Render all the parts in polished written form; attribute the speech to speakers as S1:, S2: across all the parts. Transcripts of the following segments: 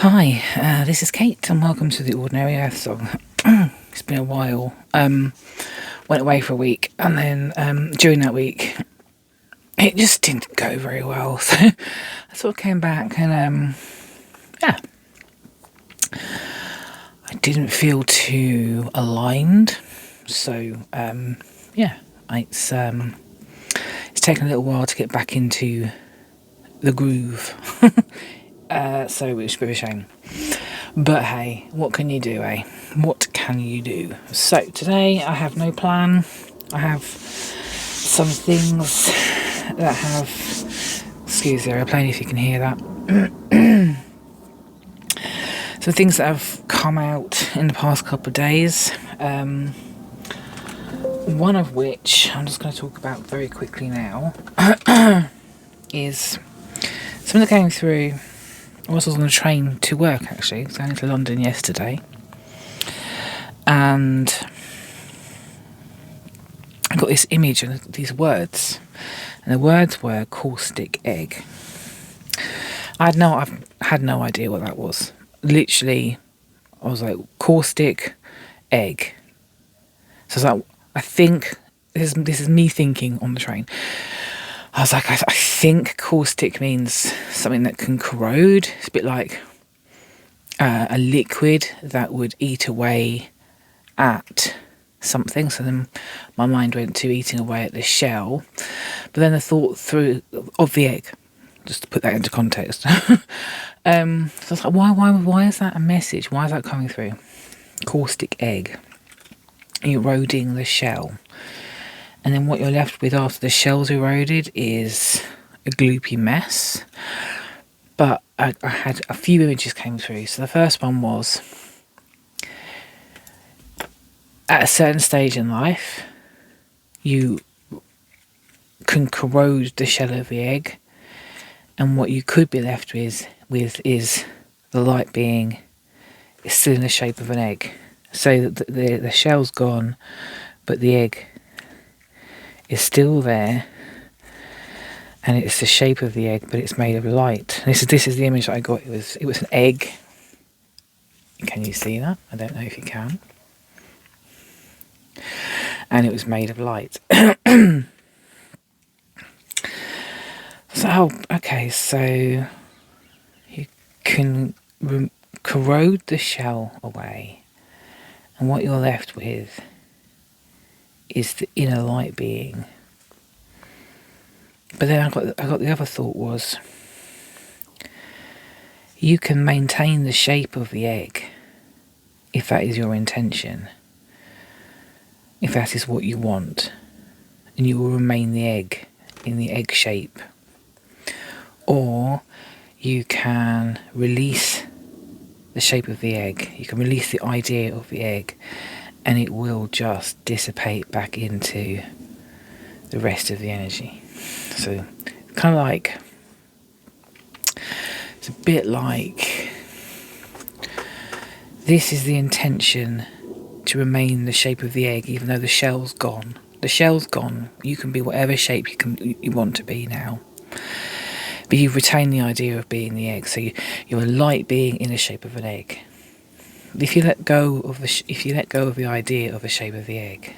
S1: Hi, this is Kate, and welcome to the Ordinary Earth Song. It's been a while. Went away for a week, and then during that week, it just didn't go very well. So I sort of came back, and yeah, I didn't feel too aligned. So yeah, it's taken a little while to get back into the groove. So it's a bit of a shame. But hey, what can you do, eh? What can you do? So today I have no plan. I have some things that have... Excuse the aeroplane if you can hear that. Some things that have come out in the past couple of days. One of which I'm just going to talk about very quickly now is something that came through. I was on the train to work, actually. I was going to London yesterday. And I got this image and these words. And the words were caustic egg. I've had no idea what that was. Literally, I was like, caustic egg. So I was like, I think, this is me thinking on the train. I was like, I think caustic means something that can corrode. It's a bit like a liquid that would eat away at something. So then my mind went to eating away at the shell. But then the thought through of the egg, just to put that into context. So I was like, why is that a message? Why is that coming through? Caustic egg. Eroding the shell. And then what you're left with after the shell's eroded is a gloopy mess. But I had a few images came through. So the first one was, at a certain stage in life, you can corrode the shell of the egg. And what you could be left with is the light being still in the shape of an egg. So that the shell's gone, but the egg is still there, and it's the shape of the egg, but it's made of light. This is the image that I got. It was an egg. Can you see that? I don't know if you can. And it was made of light. So okay, so you can corrode the shell away, and what you're left with is the inner light being. But then I got the other thought was, you can maintain the shape of the egg if that is your intention, if that is what you want, and you will remain the egg in the egg shape. Or you can release the shape of the egg, you can release the idea of the egg, and it will just dissipate back into the rest of the energy. So kind of like, it's a bit like, this is the intention to remain the shape of the egg, even though the shell's gone. The shell's gone. You can be whatever shape you want to be now. But you retain the idea of being the egg. So you're a light being in the shape of an egg. If you let go of the idea of the shape of the egg,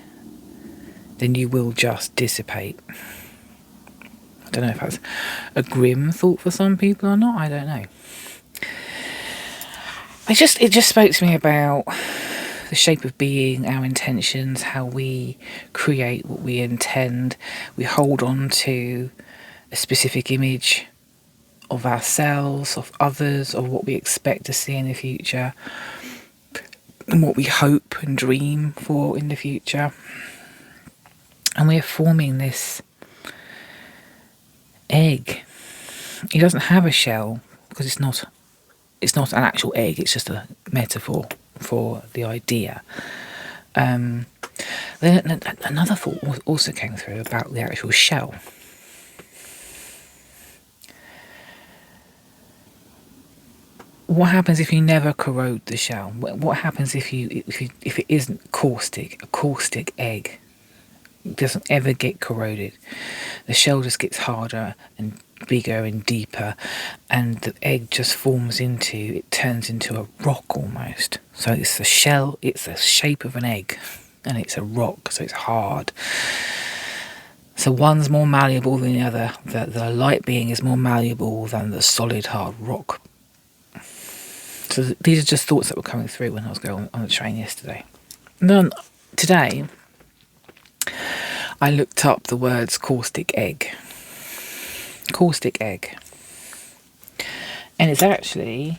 S1: then you will just dissipate. I don't know if that's a grim thought for some people or not. I don't know. It just spoke to me about the shape of being, our intentions, how we create what we intend. We hold on to a specific image of ourselves, of others, of what we expect to see in the future, and what we hope and dream for in the future. And we're forming this egg. It doesn't have a shell because it's not an actual egg, it's just a metaphor for the idea. Then another thought also came through about the actual shell. What happens if you never corrode the shell? What happens if it isn't caustic? A caustic egg doesn't ever get corroded. The shell just gets harder and bigger and deeper, and the egg just turns into a rock almost. So it's the shell, it's the shape of an egg, and it's a rock, so it's hard. So one's more malleable than the other. The light being is more malleable than the solid hard rock. So these are just thoughts that were coming through when I was going on the train yesterday. And then today, I looked up the words caustic egg. Caustic egg. And it's actually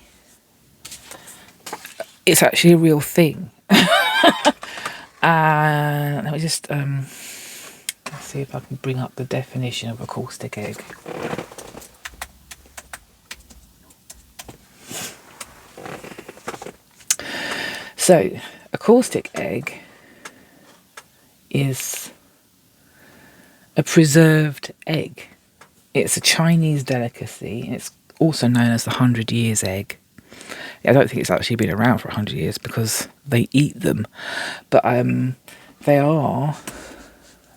S1: a real thing. Let me just let's see if I can bring up the definition of a caustic egg. So, a caustic egg is a preserved egg. It's a Chinese delicacy. It's also known as the 100 years egg. I don't think it's actually been around for 100 years because they eat them. But they are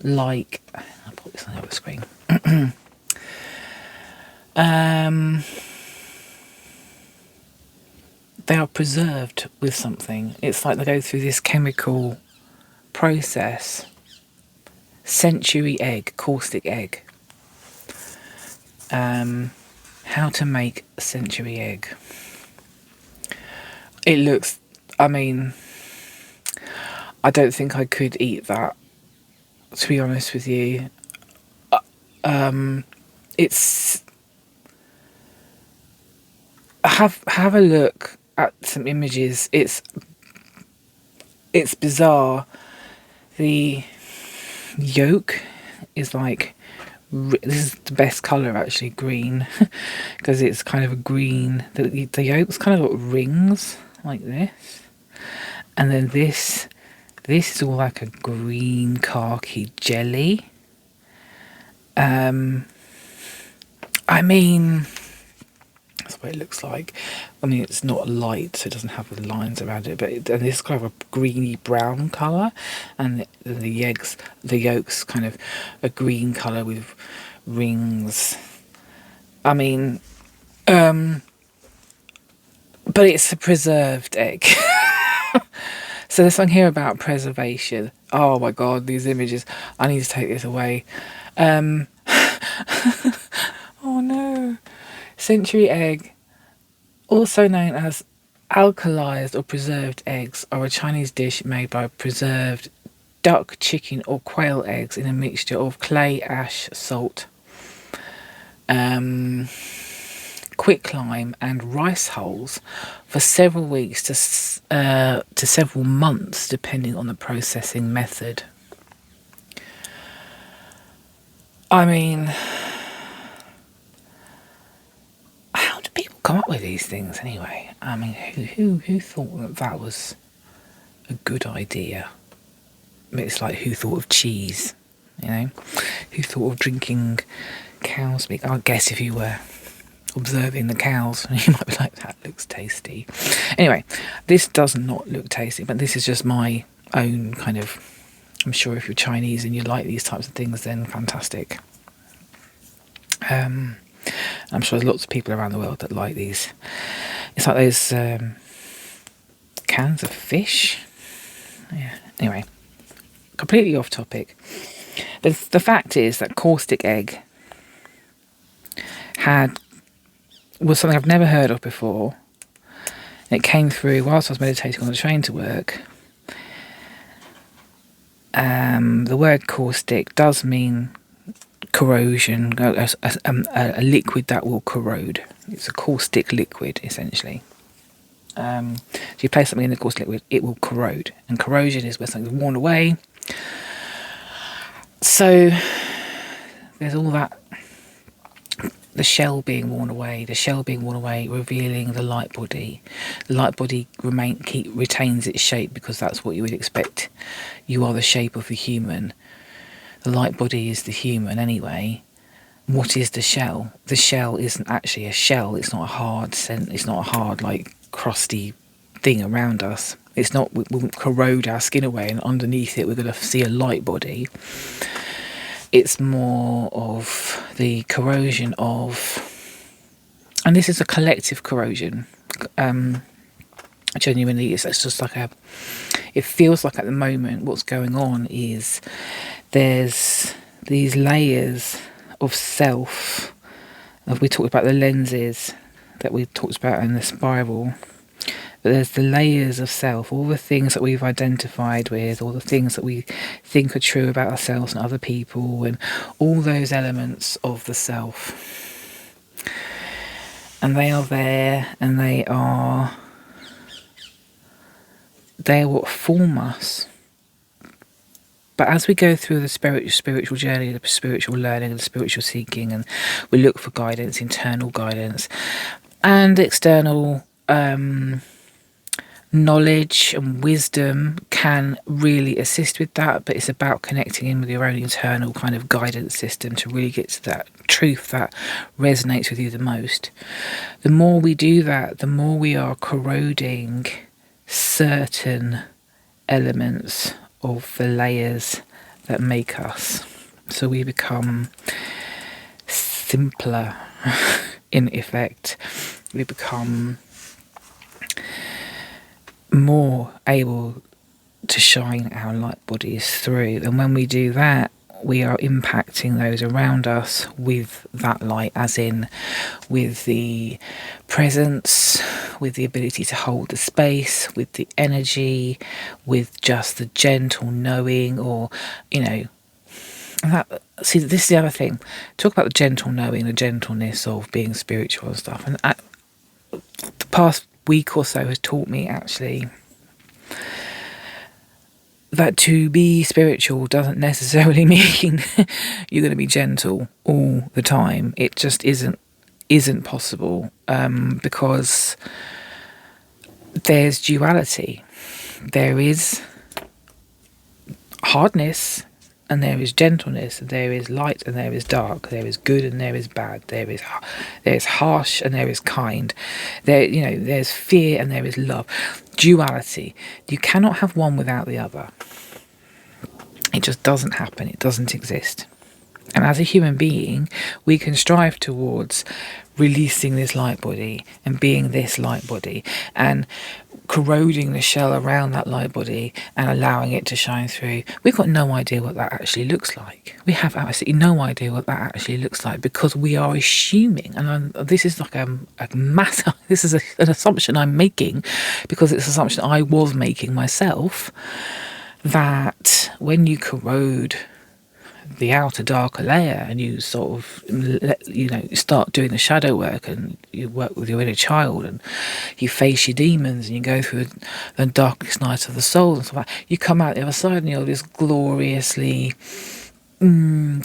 S1: like... I'll put this on the other screen. They are preserved with something. It's like they go through this chemical process. Century egg, caustic egg. How to make a century egg. It looks, I mean, I don't think I could eat that, to be honest with you. It's, have a look at some images. It's bizarre. The yolk is like, this is the best colour actually, green, because it's kind of a green. The yolk's kind of got rings like this, and then this is all like a green khaki jelly. I mean, that's what it looks like. I mean, it's not light, so it doesn't have the lines around it, but and this is kind of a greeny brown colour, and the yolk's kind of a green colour with rings. I mean, but it's a preserved egg. So there's something here about preservation. Oh my god, these images. I need to take this away. Oh no. Century egg, also known as alkalized or preserved eggs, are a Chinese dish made by preserved duck, chicken or quail eggs in a mixture of clay, ash, salt, quicklime and rice hulls for several weeks to several months, depending on the processing method. I mean, how do people come up with these things anyway? I mean, who thought that was a good idea? I mean, it's like, who thought of cheese? You know, who thought of drinking cow's milk? I guess if you were observing the cows, you might be like, that looks tasty. Anyway, this does not look tasty, but this is just my own kind of, I'm sure if you're Chinese and you like these types of things, then fantastic. I'm sure there's lots of people around the world that like these. It's like those cans of fish. Yeah. Anyway, completely off topic. The fact is that caustic egg was something I've never heard of before. It came through whilst I was meditating on the train to work. The word caustic does mean corrosion, a liquid that will corrode. It's a caustic liquid, essentially. So you place something in the caustic liquid, it will corrode. And corrosion is where something's worn away. So there's all that, the shell being worn away, revealing the light body. The light body retains its shape because that's what you would expect. You are the shape of the human. The light body is the human anyway. What is the shell? The shell isn't actually a shell. It's not a hard like crusty thing around us. It's not, we won't corrode our skin away and underneath it we're going to see a light body. It's more of the corrosion of, and this is a collective corrosion. Genuinely, it's just like it feels like at the moment what's going on is there's these layers of self. We talked about the lenses that we talked about in the spiral. But there's the layers of self, all the things that we've identified with, all the things that we think are true about ourselves and other people, and all those elements of the self. And they are there, and they're what form us. But as we go through the spiritual journey, the spiritual learning, and the spiritual seeking, and we look for guidance, internal guidance, and external knowledge and wisdom can really assist with that, but it's about connecting in with your own internal kind of guidance system to really get to that truth that resonates with you the most. The more we do that, the more we are corroding certain elements of the layers that make us. So we become simpler in effect. We become more able to shine our light bodies through, and when we do that, we are impacting those around us with that light, as in with the presence, with the ability to hold the space, with the energy, with just the gentle knowing, or that. See, this is the other thing. Talk about the gentle knowing, the gentleness of being spiritual and stuff, and the past week or so has taught me actually that to be spiritual doesn't necessarily mean you're going to be gentle all the time. It just isn't possible, because there's duality. There is hardness and there is gentleness, there is light and there is dark, there is good and there is bad, there is harsh and there is kind, there's fear and there is love. Duality. You cannot have one without the other. It just doesn't happen. It doesn't exist. And as a human being, we can strive towards releasing this light body and being this light body and corroding the shell around that light body and allowing it to shine through. We've got no idea what that actually looks like. We have absolutely no idea what that actually looks like, because we are assuming, and this is like a massive, this is an assumption I'm making, because it's an assumption I was making myself, that when you corrode the outer darker layer and you sort of start doing the shadow work and you work with your inner child and you face your demons and you go through the darkest nights of the soul and stuff like that, you come out the other side and you're this gloriously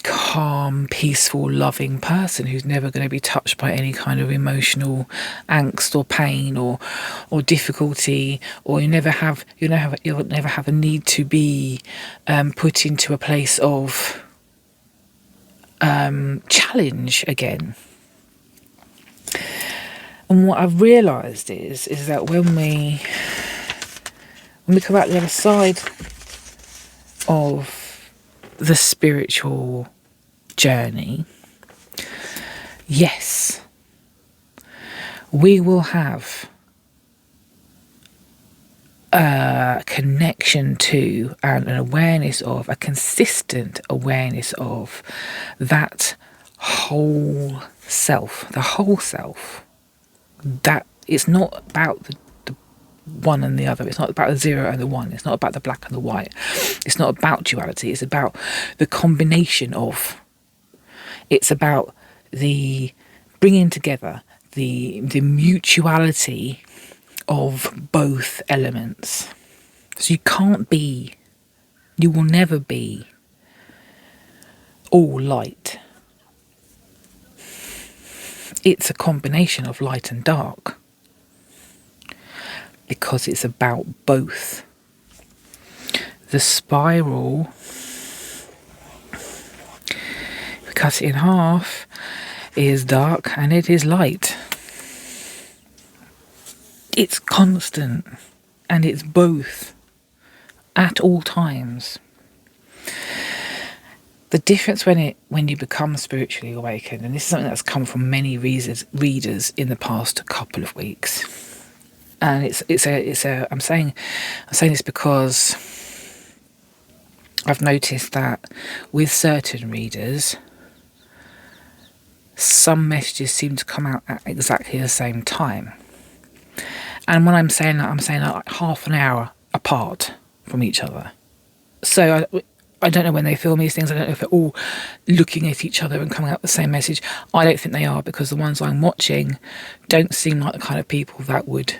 S1: calm, peaceful, loving person who's never going to be touched by any kind of emotional angst or pain or difficulty, or you'll never have a need to be put into a place of challenge again. And what I've realised is that when we come out the other side of the spiritual journey, yes, we will have a connection to and an awareness of, a consistent awareness of that whole self, that it's not about the one and the other. It's not about the zero and the one. It's not about the black and the white. It's not about duality. It's about the combination of. It's about the bringing together, the mutuality of both elements. So you will never be all light. It's a combination of light and dark, because it's about both. The spiral, if we cut it in half, is dark and it is light. It's constant and it's both at all times. The difference when you become spiritually awakened, and this is something that's come from many readers in the past couple of weeks, and I'm saying this because I've noticed that with certain readers, some messages seem to come out at exactly the same time. And when I'm saying that like half an hour apart from each other. So I don't know when they film these things. I don't know if they're all looking at each other and coming out with the same message. I don't think they are, because the ones I'm watching don't seem like the kind of people that would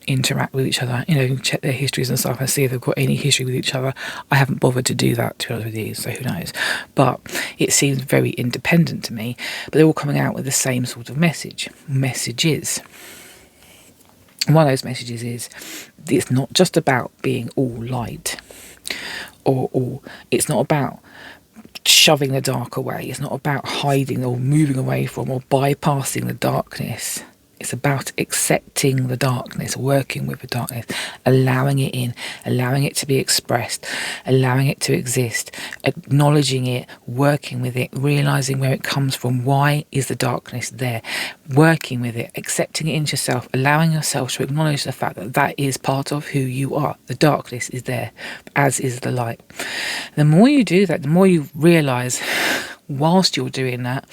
S1: interact with each other, check their histories and stuff and see if they've got any history with each other. I haven't bothered to do that, to be honest with you, so who knows. But it seems very independent to me. But they're all coming out with the same sort of messages. And one of those messages is, it's not just about being all light, or it's not about shoving the dark away. It's not about hiding or moving away from or bypassing the darkness. It's about accepting the darkness, working with the darkness, allowing it in, allowing it to be expressed, allowing it to exist, acknowledging it, working with it, realising where it comes from. Why is the darkness there? Working with it, accepting it into yourself, allowing yourself to acknowledge the fact that that is part of who you are. The darkness is there, as is the light. The more you do that, the more you realise, whilst you're doing that,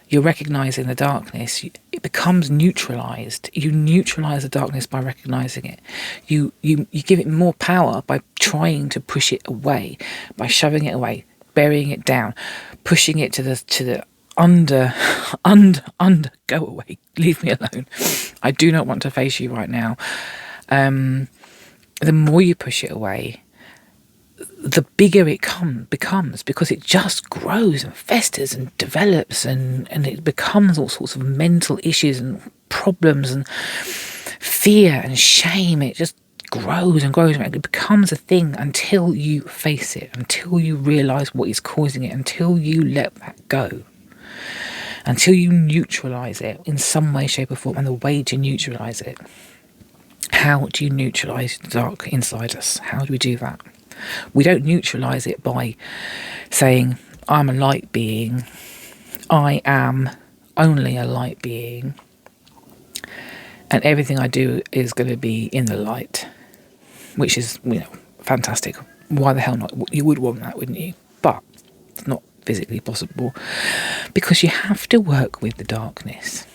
S1: you're recognising the darkness. It becomes neutralised. You neutralise the darkness by recognising it. You give it more power by trying to push it away, by shoving it away, burying it down, pushing it to the under, go away, leave me alone. I do not want to face you right now. The more you push it away, the bigger it becomes, because it just grows and festers and develops, and it becomes all sorts of mental issues and problems and fear and shame. It just grows and grows. It becomes a thing until you face it, until you realise what is causing it, until you let that go, until you neutralise it in some way, shape or form. And the way to neutralise it, how do you neutralise the dark inside us? How do we do that? We don't neutralise it by saying, I'm a light being, I am only a light being, and everything I do is going to be in the light, which is, fantastic. Why the hell not? You would want that, wouldn't you? But it's not physically possible, because you have to work with the darkness.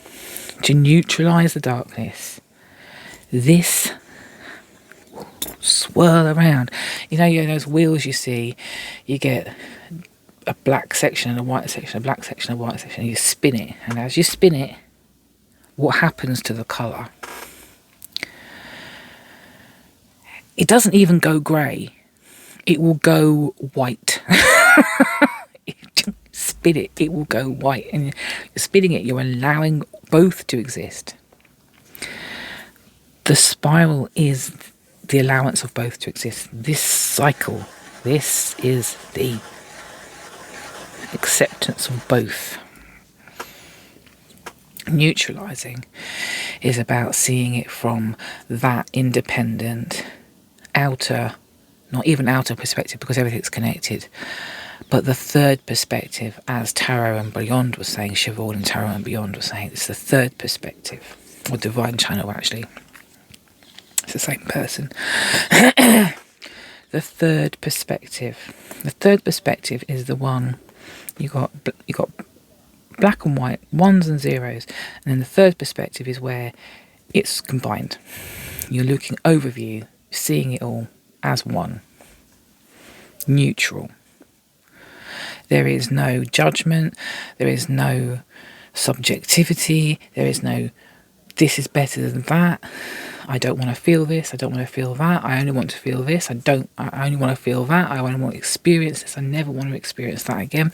S1: To neutralise the darkness, this swirl around. Those wheels you see, you get a black section and a white section, a black section, a white section, and you spin it. And as you spin it, what happens to the colour? It doesn't even go grey. It will go white. Spin it, it will go white. And you're spinning it, you're allowing both to exist. The spiral is the allowance of both to exist. This cycle, this is the acceptance of both. Neutralising is about seeing it from that independent, outer, not even outer perspective, because everything's connected, but the third perspective, as Tarot and Beyond was saying, Siobhan and Tarot and Beyond was saying, it's the third perspective, or Divine Channel actually. It's the same person. The third perspective. The third perspective is the one you got black and white, ones and zeros, and then the third perspective is where it's combined. You're looking overview, seeing it all as one. Neutral. There is no judgment. There is no subjectivity. There is no this is better than that. I don't want to feel this, I don't want to feel that, I only want to feel this, I only want to feel that, I only want to experience this, I never want to experience that again.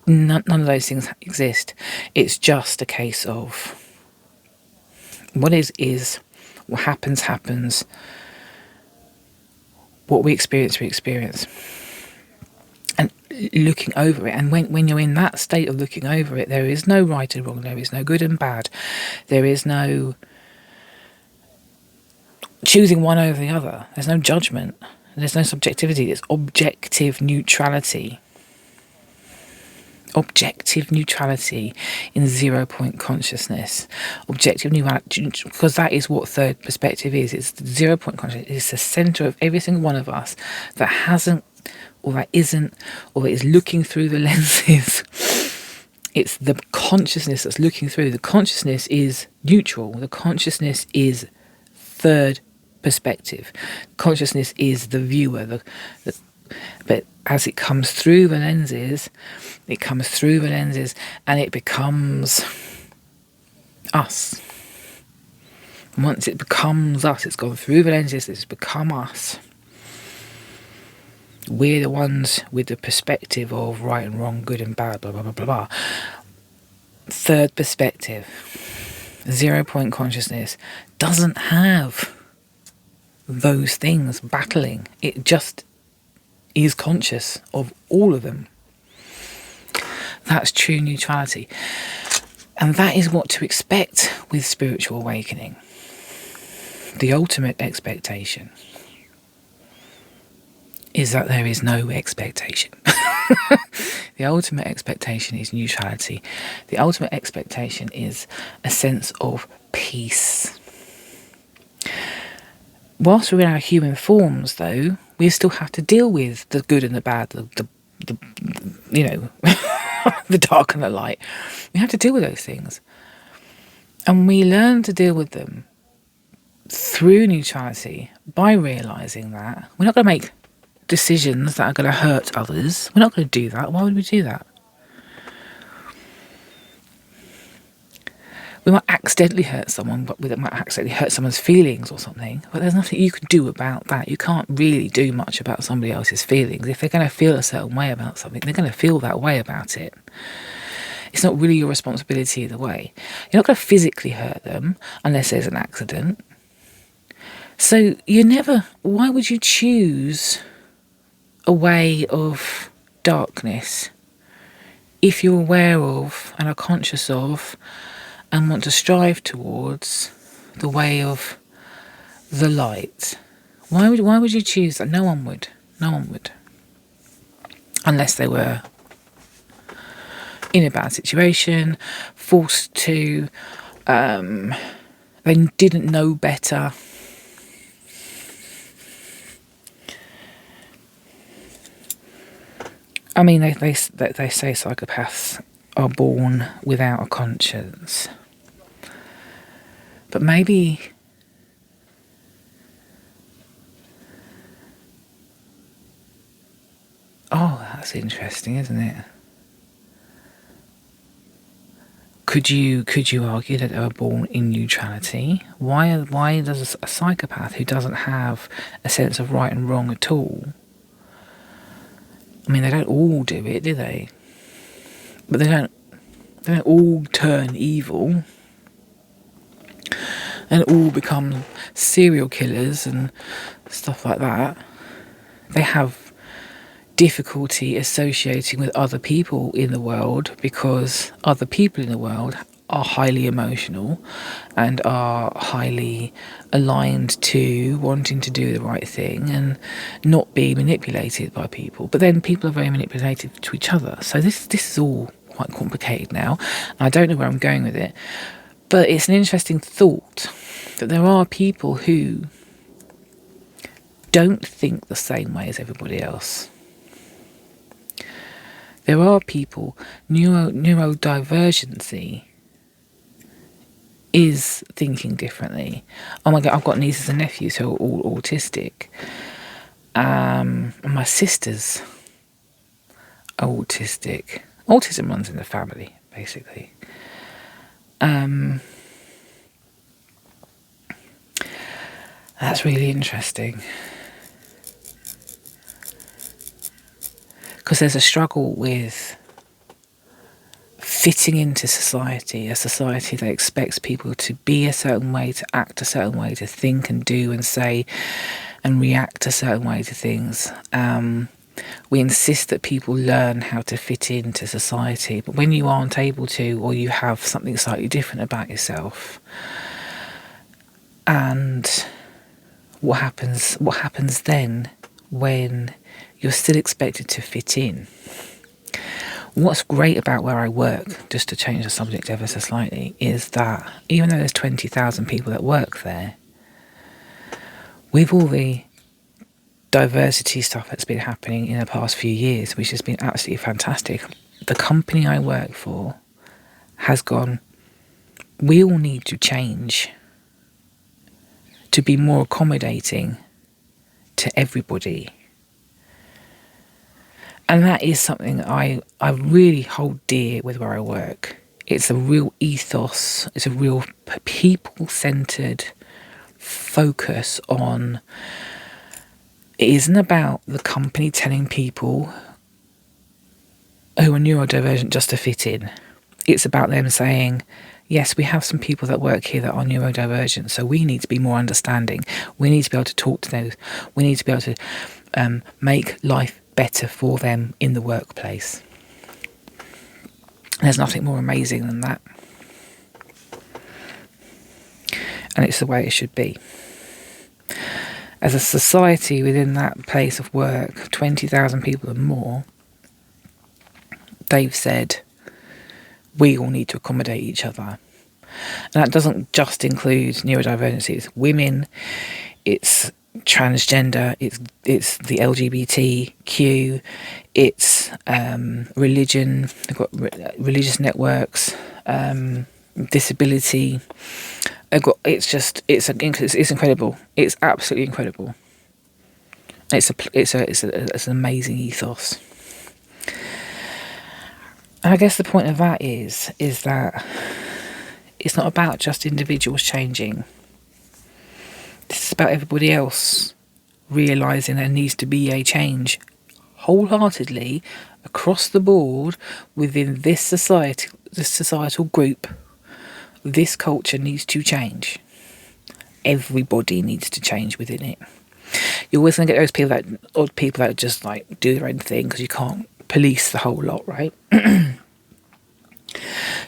S1: None of those things exist. It's just a case of what is, what happens, what we experience. And looking over it, and when you're in that state of looking over it, there is no right and wrong, there is no good and bad, there is no choosing one over the other. There's no judgment. There's no subjectivity. It's objective neutrality. objective neutrality in 0 point consciousness. Objective neutrality, because that is what third perspective is. It's the 0 point consciousness. It's the centre of every single one of us that hasn't, or that isn't, or that is looking through the lenses. It's the consciousness that's looking through. The consciousness is neutral. The consciousness is third perspective. Consciousness is the viewer. But as it comes through the lenses, and it becomes us. Once it becomes us, it's gone through the lenses, it's become us. We're the ones with the perspective of right and wrong, good and bad, blah, blah, blah, blah, blah. Third perspective, 0 point consciousness, doesn't have those things battling. It just is conscious of all of them. That's true neutrality. And that is what to expect with spiritual awakening. The ultimate expectation is that there is no expectation. The ultimate expectation is neutrality. The ultimate expectation is a sense of peace. Whilst we're in our human forms, though, we still have to deal with the good and the bad, the the dark and the light. We have to deal with those things. And we learn to deal with them through neutrality by realising that we're not going to make decisions that are going to hurt others. We're not going to do that. Why would we do that? We might accidentally hurt someone, but we might accidentally hurt someone's feelings or something. But there's nothing you can do about that. You can't really do much about somebody else's feelings. If they're going to feel a certain way about something, they're going to feel that way about it. It's not really your responsibility either way. You're not going to physically hurt them unless there's an accident. So why would you choose a way of darkness if you're aware of and are conscious of and want to strive towards the way of the light? Why would you choose that? No one would. Unless they were in a bad situation, forced to, they didn't know better. I mean, they say psychopaths are born without a conscience. But maybe that's interesting, isn't it? Could you argue that they were born in neutrality? Why does a psychopath who doesn't have a sense of right and wrong at all? I mean, they don't all do it, do they? But they don't all turn evil and all become serial killers and stuff like that. They have difficulty associating with other people in the world because other people in the world are highly emotional and are highly aligned to wanting to do the right thing and not be manipulated by people. But then people are very manipulative to each other. So this is all quite complicated now. I don't know where I'm going with it, but it's an interesting thought that there are people who don't think the same way as everybody else. There are people, neurodivergency is thinking differently. Oh my God, I've got nieces and nephews who are all autistic. And my sisters are autistic. Autism runs in the family, basically. That's really interesting. Because there's a struggle with fitting into society, a society that expects people to be a certain way, to act a certain way, to think and do and say and react a certain way to things. We insist that people learn how to fit into society, but when you aren't able to, or you have something slightly different about yourself, and what happens then when you're still expected to fit in? what's great about where I work, just to change the subject ever so slightly, is that even though there's 20,000 people that work there, with all the diversity stuff that's been happening in the past few years, which has been absolutely fantastic, the company I work for has gone, we all need to change to be more accommodating to everybody. And that is something I really hold dear with where I work. It's a real ethos, it's a real people-centred focus on, it isn't about the company telling people who are neurodivergent just to fit in. It's about them saying, yes, we have some people that work here that are neurodivergent, so we need to be more understanding. We need to be able to talk to those. We need to be able to make life better for them in the workplace. There's nothing more amazing than that. And it's the way it should be. As a society within that place of work, 20,000 people and more, they've said, we all need to accommodate each other. And that doesn't just include neurodivergency. It's women, it's transgender, it's the LGBTQ, it's religion, they've got religious networks, disability. It's incredible. It's absolutely incredible. It's an amazing ethos. And I guess the point of that is that it's not about just individuals changing. This is about everybody else realising there needs to be a change wholeheartedly across the board within this society, this societal group. This culture needs to change. Everybody needs to change within it. You're always going to get those odd people that just like do their own thing because you can't police the whole lot, right?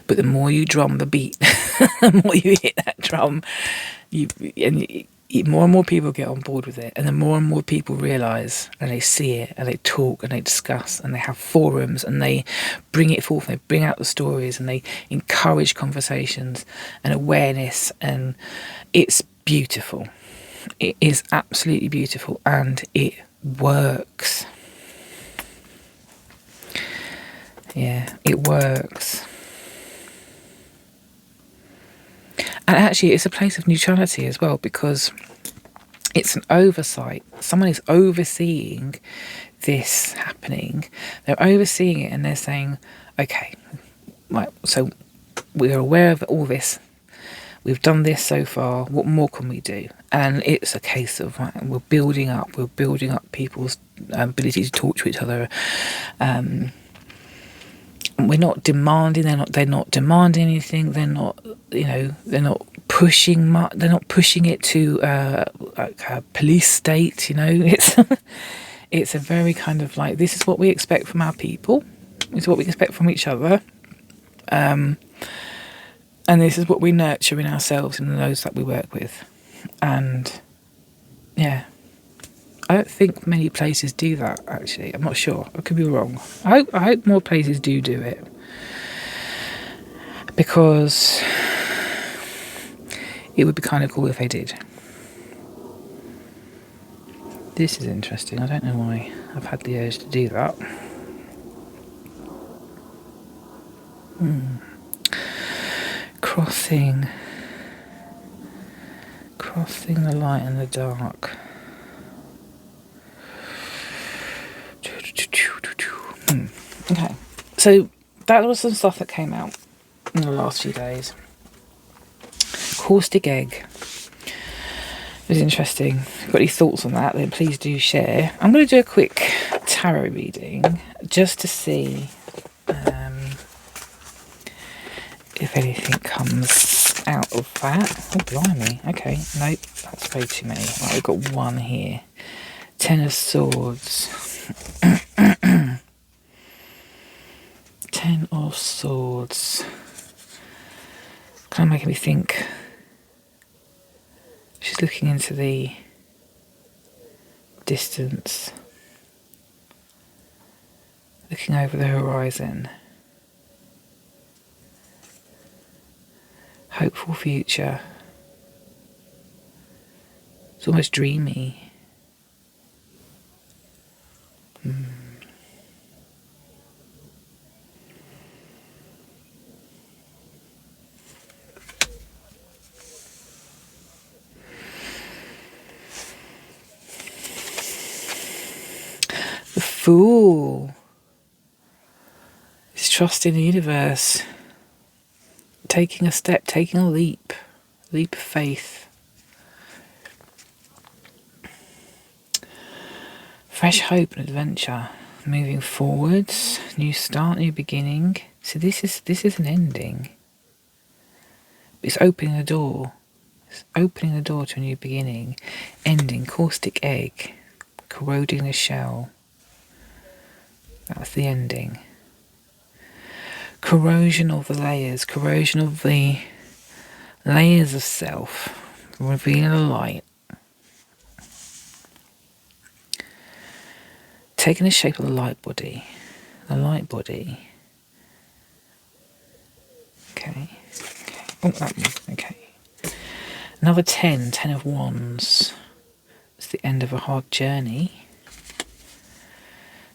S1: But the more you drum the beat, the more you hit that drum, more and more people get on board with it, and the more and more people realise and they see it and they talk and they discuss and they have forums and they bring it forth, and they bring out the stories and they encourage conversations and awareness, and it's beautiful. It is absolutely beautiful, and it works. Yeah, it works. And actually, it's a place of neutrality as well, because it's an oversight. Someone is overseeing this happening. They're overseeing it and they're saying, okay, right, so we're aware of all this. We've done this so far. What more can we do? And it's a case of, right, we're building up people's ability to talk to each other. We're not demanding. They're not demanding anything. They're not, they're not pushing much. They're not pushing it to like a police state. It's a very kind of like, this is what we expect from our people. This is what we expect from each other. And this is what we nurture in ourselves and in those that we work with. And yeah, I don't think many places do that, actually. I'm not sure. I could be wrong. I hope more places do it. Because it would be kind of cool if they did. This is interesting. I don't know why I've had the urge to do that. Crossing the light and the dark. Okay, so that was some stuff that came out in the last few days. Caustic Egg. It was interesting. If you've got any thoughts on that, then please do share. I'm going to do a quick tarot reading just to see if anything comes out of that. Oh, blimey. Okay, nope, that's way too many. Right, we've got one here. 10 of Swords. 10 of Swords. Kind of making me think. She's looking into the distance. The looking over the horizon. Hopeful future. It's almost dreamy. The Fool is trusting the universe, taking a step, taking a leap of faith. Fresh hope and adventure, moving forwards, new start, new beginning. So this is an ending. It's opening the door. It's opening the door to a new beginning. Ending, caustic egg, corroding the shell. That's the ending. Corrosion of the layers of self, revealing the light. Taking the shape of the light body. Okay. Oh, that one. Okay. Another 10 of Wands. It's the end of a hard journey.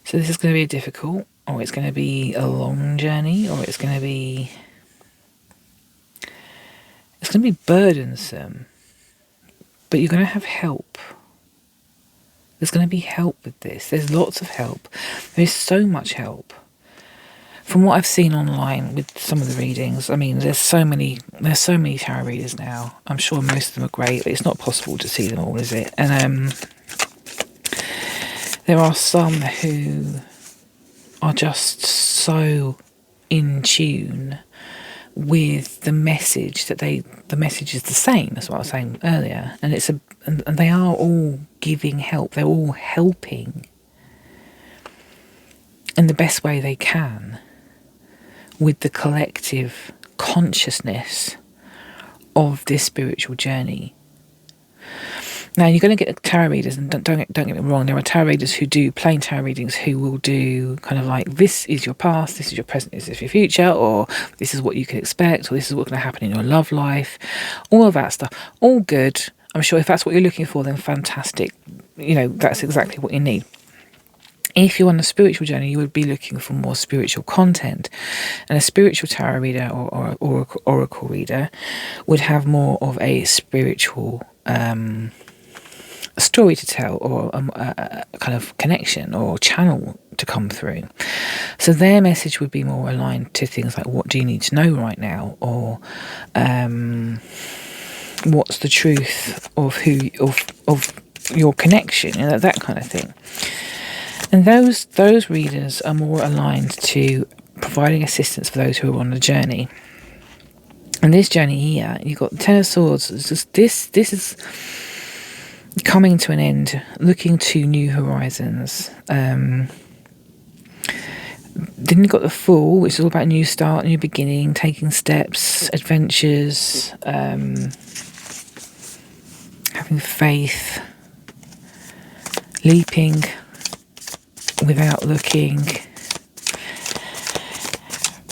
S1: So this is going to be difficult, or it's going to be a long journey, or it's going to be burdensome. But you're going to have help. There's going to be help with this. There's lots of help. There's so much help. From what I've seen online with some of the readings, I mean, there's so many tarot readers now. I'm sure most of them are great, but it's not possible to see them all, is it? And there are some who are just so in tune with the message that the message is the same as what I was saying earlier, and and they are all giving help. They're all helping in the best way they can with the collective consciousness of this spiritual journey. Now, you're going to get tarot readers, and don't get me wrong, there are tarot readers who do plain tarot readings who will do kind of like, this is your past, this is your present, this is your future, or this is what you can expect, or this is what's going to happen in your love life, all of that stuff. All good. I'm sure if that's what you're looking for, then fantastic. You know, that's exactly what you need. If you're on a spiritual journey, you would be looking for more spiritual content. And a spiritual tarot reader or oracle reader would have more of a spiritual story to tell, or a kind of connection or channel to come through. So their message would be more aligned to things like, what do you need to know right now, or what's the truth of of your connection, you know, that kind of thing. And those readers are more aligned to providing assistance for those who are on the journey. And this journey here, you've got the Ten of Swords. It's just this is coming to an end, looking to new horizons. Then you've got the Fool, which is all about new start, new beginning, taking steps, adventures, having faith, leaping without looking.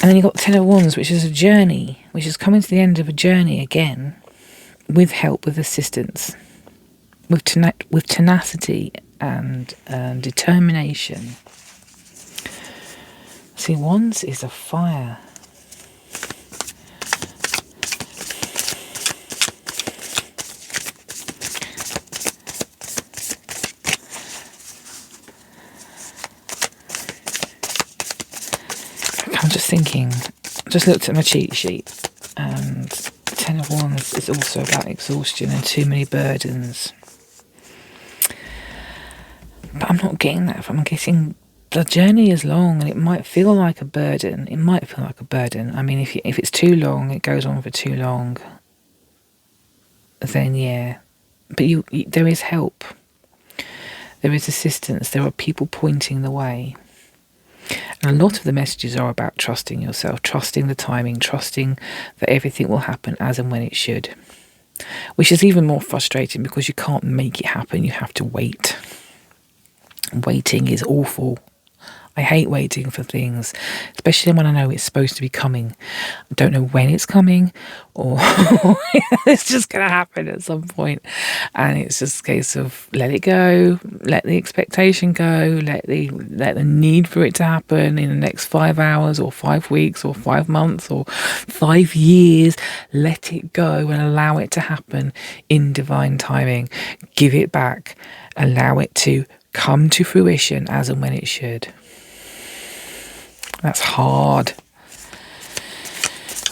S1: And then you've got Ten of Wands, which is a journey, which is coming to the end of a journey again, with help, with assistance, with tenacity and determination. See, Wands is a fire. I'm just thinking, just looked at my cheat sheet, and Ten of Wands is also about exhaustion and too many burdens. But I'm not getting that. I'm getting the journey is long, and it might feel like a burden. I mean, if it's too long, it goes on for too long, then yeah. But there is help. There is assistance. There are people pointing the way. And a lot of the messages are about trusting yourself, trusting the timing, trusting that everything will happen as and when it should. Which is even more frustrating because you can't make it happen. You have to wait. Waiting is awful. I hate waiting for things, especially when I know it's supposed to be coming. I don't know when it's coming, or it's just going to happen at some point. And it's just a case of let it go, let the expectation go, let the need for it to happen in the next 5 hours or 5 weeks or 5 months or 5 years. Let it go and allow it to happen in divine timing. Give it back. Allow it to come to fruition as and when it should. That's hard.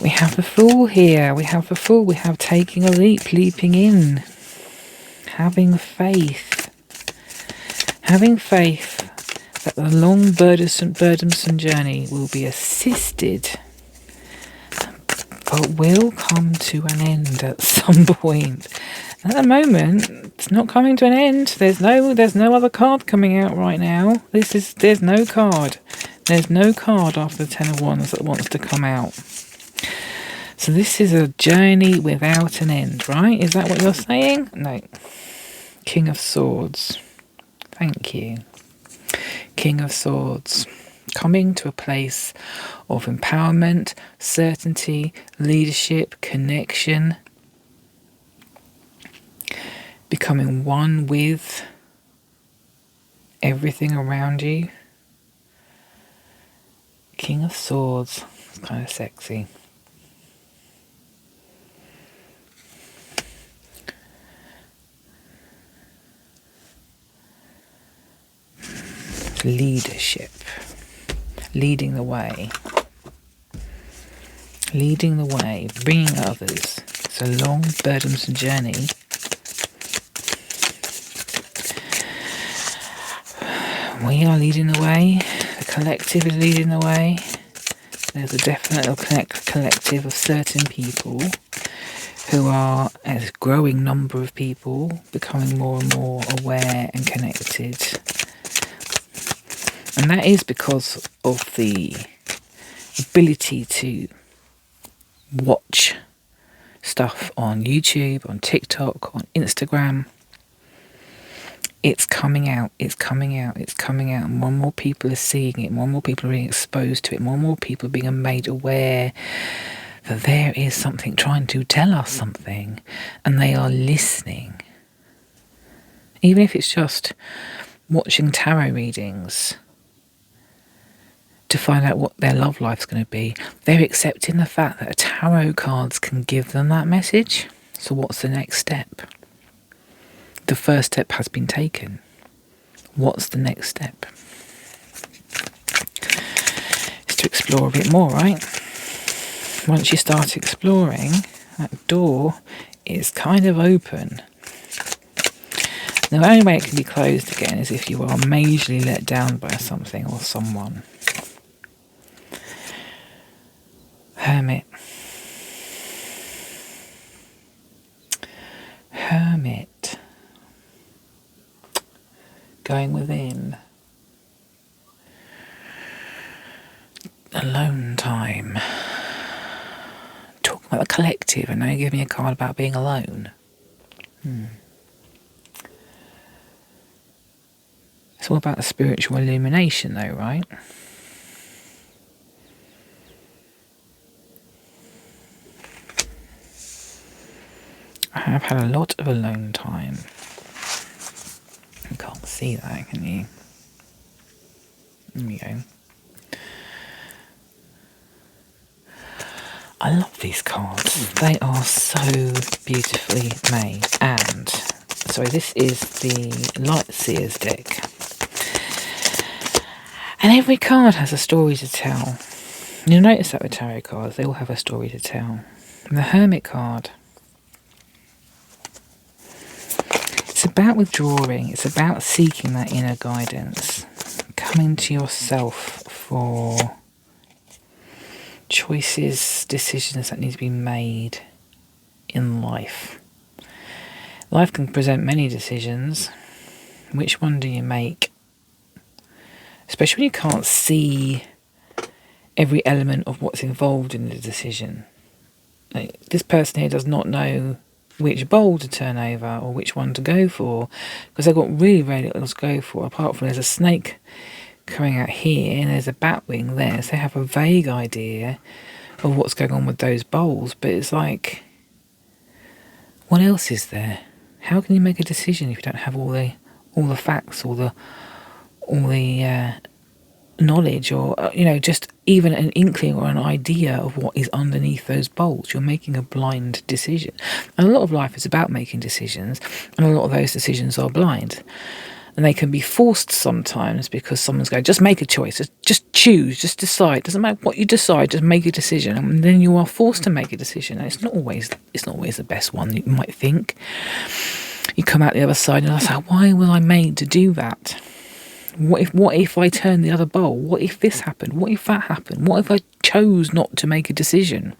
S1: We have the Fool here. We have the Fool. We have taking a leap, leaping in. Having faith. Having faith that the long, burdensome journey will be assisted, but will come to an end at some point. At the moment, it's not coming to an end. There's no other card coming out right now. There's no card. There's no card after the Ten of Wands that wants to come out. So this is a journey without an end, right? Is that what you're saying? No. King of Swords. Thank you. King of Swords. Coming to a place of empowerment, certainty, leadership, connection. Becoming one with everything around you. King of Swords. It's kind of sexy. Leadership. Leading the way. Leading the way. Bringing others. It's a long, burdensome journey. We are leading the way. The collective is leading the way. There's a definite collective of certain people who are, as a growing number of people, becoming more and more aware and connected. And that is because of the ability to watch stuff on YouTube, on TikTok, on Instagram. It's coming out, it's coming out, it's coming out. And more and more people are seeing it, more and more people are being exposed to it, more and more people are being made aware that there is something trying to tell us something, and they are listening. Even if it's just watching tarot readings to find out what their love life's going to be, they're accepting the fact that tarot cards can give them that message. So what's the next step? The first step has been taken. What's the next step? It's to explore a bit more, right? Once you start exploring, that door is kind of open. The only way it can be closed again is if you are majorly let down by something or someone. Hermit. Hermit. Going within. Alone time. Talking about the collective, and now you give me a card about being alone. It's all about the spiritual illumination though, right? I have had a lot of alone time. You can't see that, can you? There we go. I love these cards. They are so beautifully made. And, sorry, this is the Light Seers deck. And every card has a story to tell. You'll notice that with tarot cards, they all have a story to tell. And the Hermit card, it's about withdrawing, it's about seeking that inner guidance, coming to yourself for choices, decisions that need to be made in life. Life can present many decisions. Which one do you make? Especially when you can't see every element of what's involved in the decision. Like, this person here does not know which bowl to turn over or which one to go for, because they've got really very little to go for, apart from there's a snake coming out here, and there's a bat wing there, so they have a vague idea of what's going on with those bowls, but it's like, what else is there? How can you make a decision if you don't have all the facts, all the knowledge, or just even an inkling or an idea of what is underneath those bowls? You're making a blind decision, and a lot of life is about making decisions, and a lot of those decisions are blind, and they can be forced sometimes because someone's going, just make a choice, just choose, just decide, doesn't matter what you decide, just make a decision, and then you are forced to make a decision, and it's not always the best one you might think. You come out the other side and I say, why was I made to do that? What if I turned the other bowl? What if this happened? What if that happened? What if I chose not to make a decision?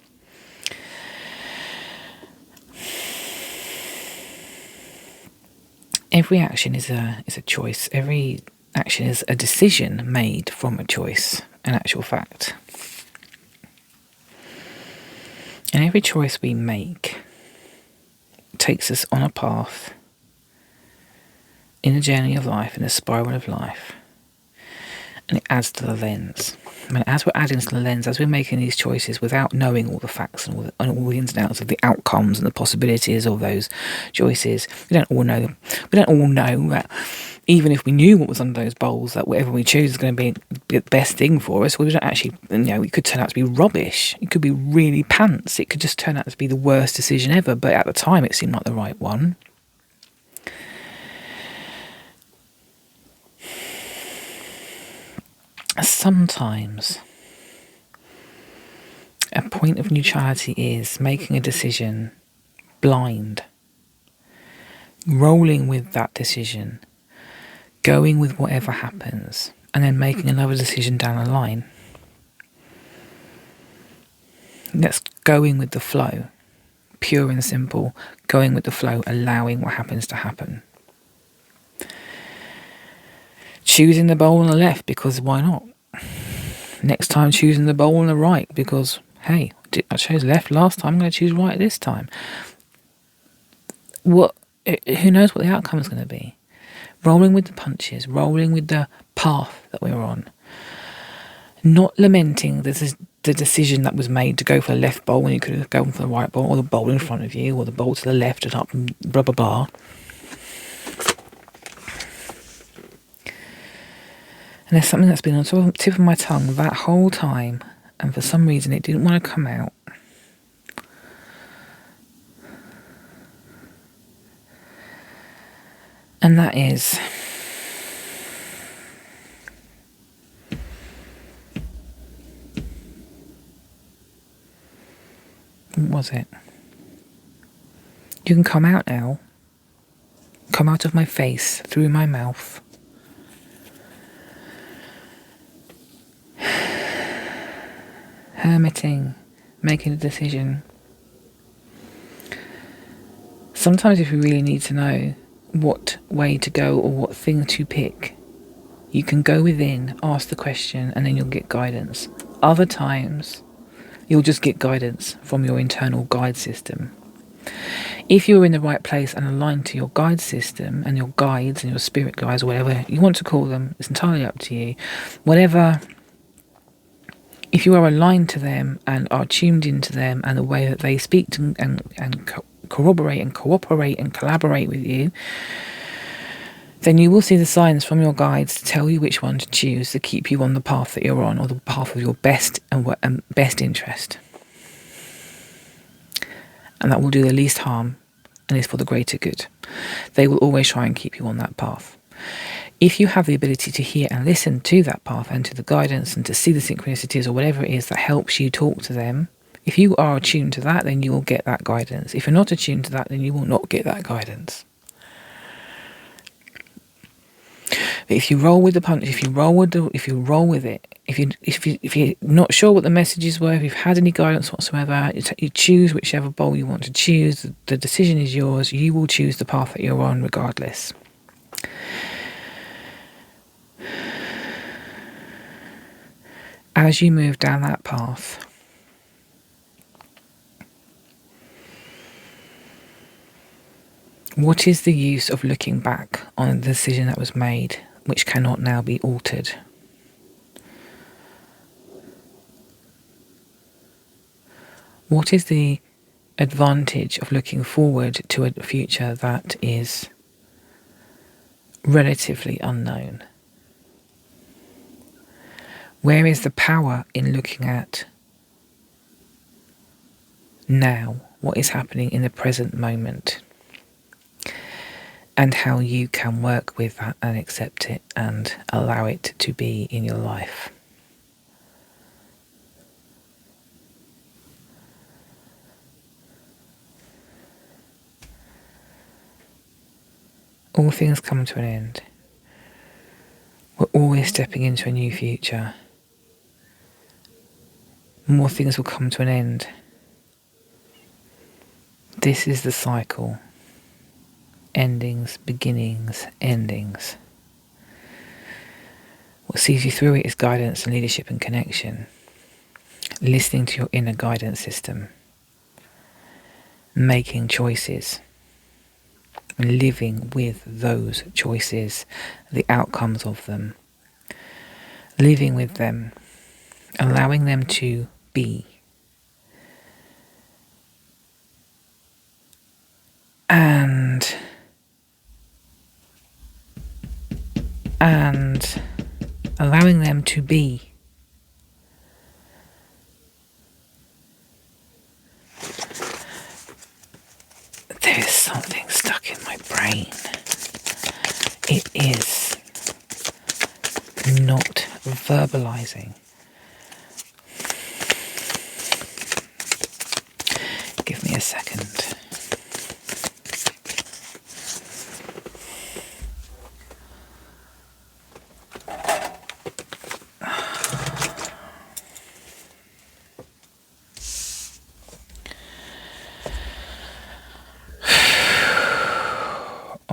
S1: Every action is a choice. Every action is a decision made from a choice, in actual fact. And every choice we make takes us on a path in the journey of life, in the spiral of life, and it adds to the lens. And as we're adding to the lens, as we're making these choices without knowing all the facts and all the ins and outs of the outcomes and the possibilities of those choices, we don't all know that even if we knew what was under those bowls, that whatever we choose is going to be the best thing for us, we don't actually, it could turn out to be rubbish. It could be really pants. It could just turn out to be the worst decision ever, but at the time it seemed like the right one. Sometimes a point of neutrality is making a decision blind, rolling with that decision, going with whatever happens, and then making another decision down the line. That's going with the flow, pure and simple, going with the flow, allowing what happens to happen. Choosing the bowl on the left because why not? Next time choosing the bowl on the right because, hey, I chose left last time, I'm going to choose right this time. Who knows what the outcome is going to be? Rolling with the punches, rolling with the path that we're on. Not lamenting the decision that was made to go for the left bowl when you could have gone for the right bowl, or the bowl in front of you, or the bowl to the left and up and blah blah blah. And there's something that's been on the tip of my tongue that whole time, and for some reason it didn't want to come out. And that is, what was it? You can come out now. Come out of my face, through my mouth. Hermiting, making a decision. Sometimes if you really need to know what way to go or what thing to pick, you can go within, ask the question, and then you'll get guidance. Other times, you'll just get guidance from your internal guide system. If you're in the right place and aligned to your guide system and your guides and your spirit guides, or whatever you want to call them, it's entirely up to you. If you are aligned to them and are tuned into them and the way that they speak to and corroborate and cooperate and collaborate with you, then you will see the signs from your guides to tell you which one to choose to keep you on the path that you're on, or the path of your best and best interest. And that will do the least harm and is for the greater good. They will always try and keep you on that path. If you have the ability to hear and listen to that path and to the guidance and to see the synchronicities or whatever it is that helps you talk to them, if you are attuned to that, then you will get that guidance. If you're not attuned to that, then you will not get that guidance. But if you roll with the punch, if you roll with it, if you're not sure what the messages were, if you've had any guidance whatsoever, you choose whichever bowl you want to choose. The decision is yours. You will choose the path that you're on regardless. As you move down that path, what is the use of looking back on the decision that was made, which cannot now be altered? What is the advantage of looking forward to a future that is relatively unknown? Where is the power in looking at now, what is happening in the present moment, and how you can work with that and accept it and allow it to be in your life? All things come to an end. We're always stepping into a new future. More things will come to an end. This is the cycle. Endings, beginnings, endings. What sees you through it is guidance and leadership and connection. Listening to your inner guidance system. Making choices. And living with those choices, the outcomes of them. Living with them. Allowing them to be. And allowing them to be. There is something stuck in my brain. It is not verbalizing. Give me a second.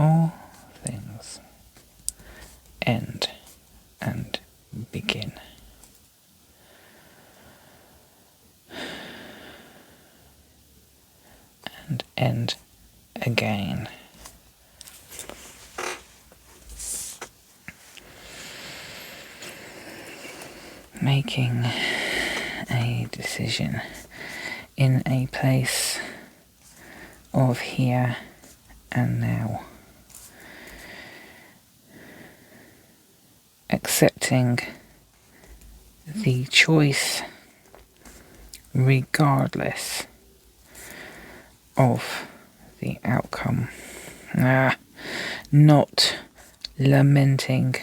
S1: All things end and begin. And end again. Making a decision in a place of here and now. Accepting the choice regardless of the outcome. Not lamenting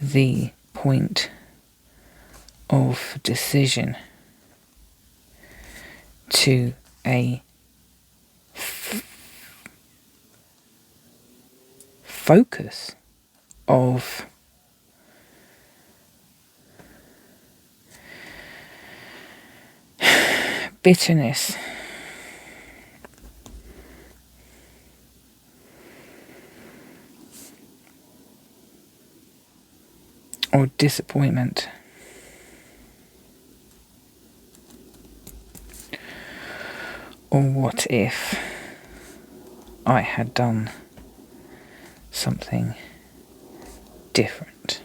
S1: the point of decision to a focus of bitterness, or disappointment, or what if I had done something different.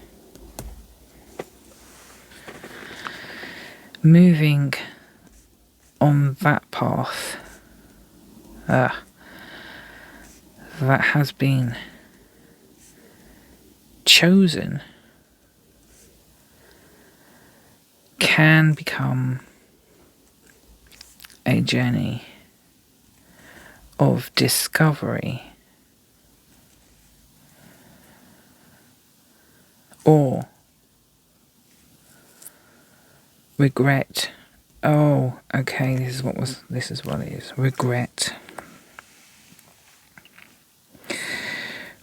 S1: Moving on that path that has been chosen can become a journey of discovery or regret. Oh, okay, this is what it is. Regret.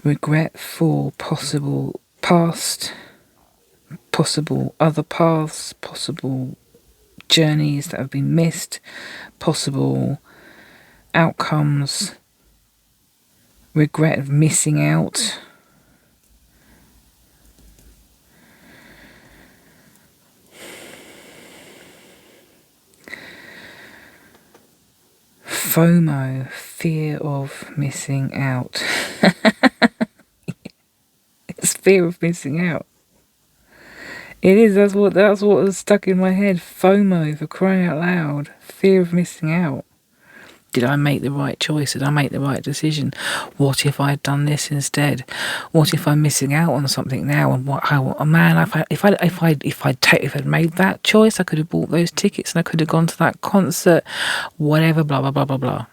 S1: Regret for possible past, possible other paths, possible journeys that have been missed, possible outcomes, regret of missing out. FOMO, fear of missing out. It's fear of missing out. It is, that's what was stuck in my head. FOMO, for crying out loud. fear of missing out. Did I make the right choice? Did I make the right decision? What if I'd done this instead? What if I'm missing out on something now? And if I'd made that choice, I could have bought those tickets and I could have gone to that concert, whatever, blah blah blah blah blah.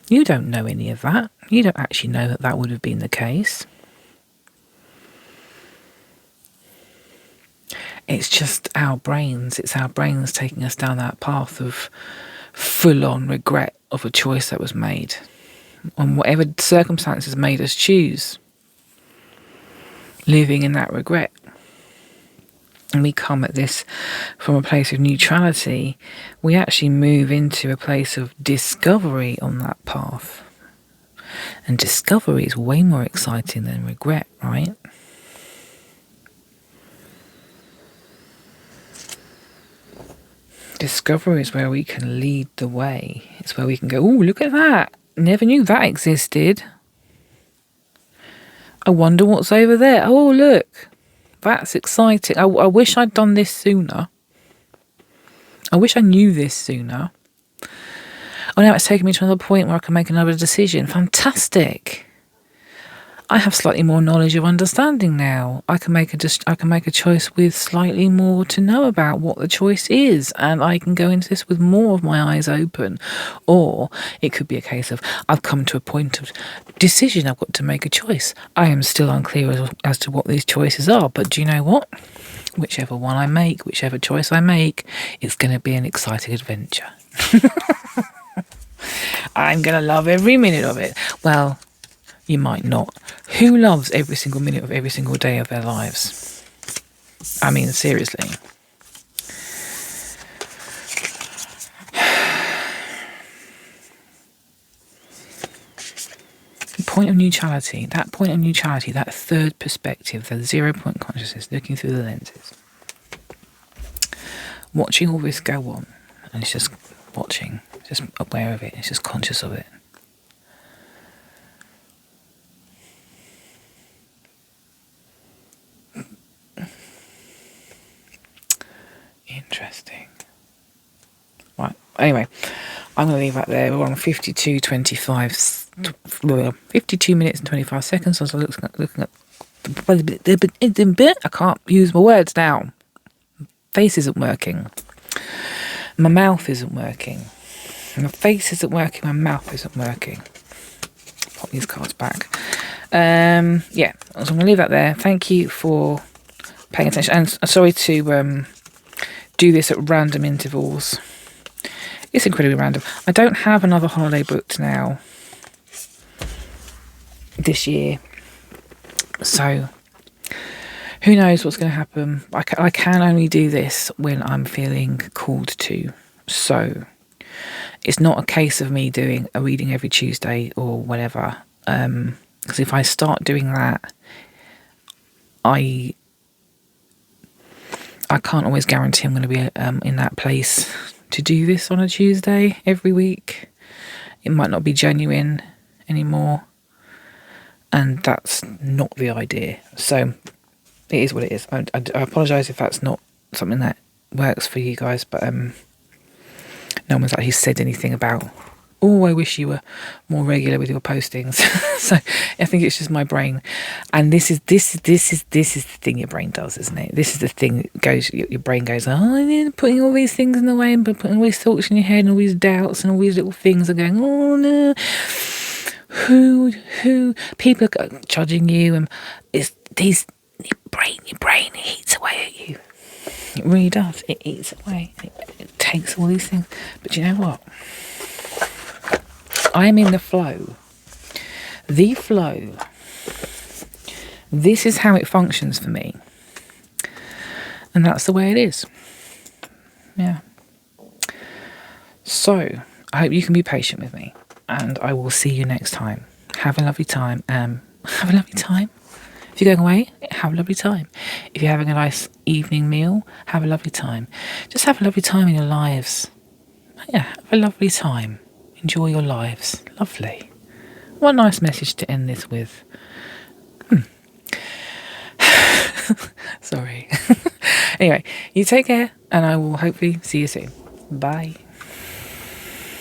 S1: You don't know any of that. You don't actually know that that would have been the case. It's just our brains. It's our brains taking us down that path of full-on regret of a choice that was made, on whatever circumstances made us choose, living in that regret. And we come at this from a place of neutrality. We actually move into a place of discovery on that path. And discovery is way more exciting than regret, right? Discovery is where we can lead the way. It's where we can go, oh, look at that. Never knew that existed. I wonder what's over there. Oh, look. That's exciting. I wish I'd done this sooner. I wish I knew this sooner. Oh, now it's taken me to another point where I can make another decision. Fantastic. I have slightly more knowledge of understanding now. I can make a choice with slightly more to know about what the choice is, and I can go into this with more of my eyes open. Or it could be a case of I've come to a point of decision. I've got to make a choice. I am still unclear as to what these choices are, but do you know what? Whichever one I make, whichever choice I make, it's going to be an exciting adventure. I'm going to love every minute of it. Well, you might not. Who loves every single minute of every single day of their lives? I mean, seriously. Point of neutrality, that third perspective, the 0 point consciousness, looking through the lenses. Watching all this go on, and it's just watching, just aware of it, it's just conscious of it. Interesting. Right, anyway, I'm going to leave that there. We're on 52 minutes and 25 seconds. So I was looking at I can't use my words now. Face isn't working. My mouth isn't working. My face isn't working. My mouth isn't working. Pop these cards back. Yeah, so I'm going to leave that there. Thank you for paying attention. And sorry to do this at random intervals. It's incredibly random. I don't have another holiday booked now this year. So who knows what's going to happen. I can only do this when I'm feeling called to. So it's not a case of me doing a reading every Tuesday or whatever. Because if I start doing that, I can't always guarantee I'm going to be in that place to do this on a Tuesday every week. It might not be genuine anymore, and that's not the idea. So it is what it is. I apologise if that's not something that works for you guys, but no one's actually said anything about, oh, I wish you were more regular with your postings. So I think it's just my brain. And this is the thing your brain does, isn't it? This is the thing that goes, your brain goes, oh, putting all these things in the way and putting all these thoughts in your head and all these doubts and all these little things are going, oh no, who people are judging you, and it's your brain eats away at you. It really does. It eats away. It takes all these things. But you know what? I am in the flow. The flow. This is how it functions for me. And that's the way it is. Yeah. So, I hope you can be patient with me. And I will see you next time. Have a lovely time. Have a lovely time. If you're going away, have a lovely time. If you're having a nice evening meal, have a lovely time. Just have a lovely time in your lives. Yeah, have a lovely time. Enjoy your lives. Lovely. What a nice message to end this with. Sorry. Anyway, you take care, and I will hopefully see you soon. Bye.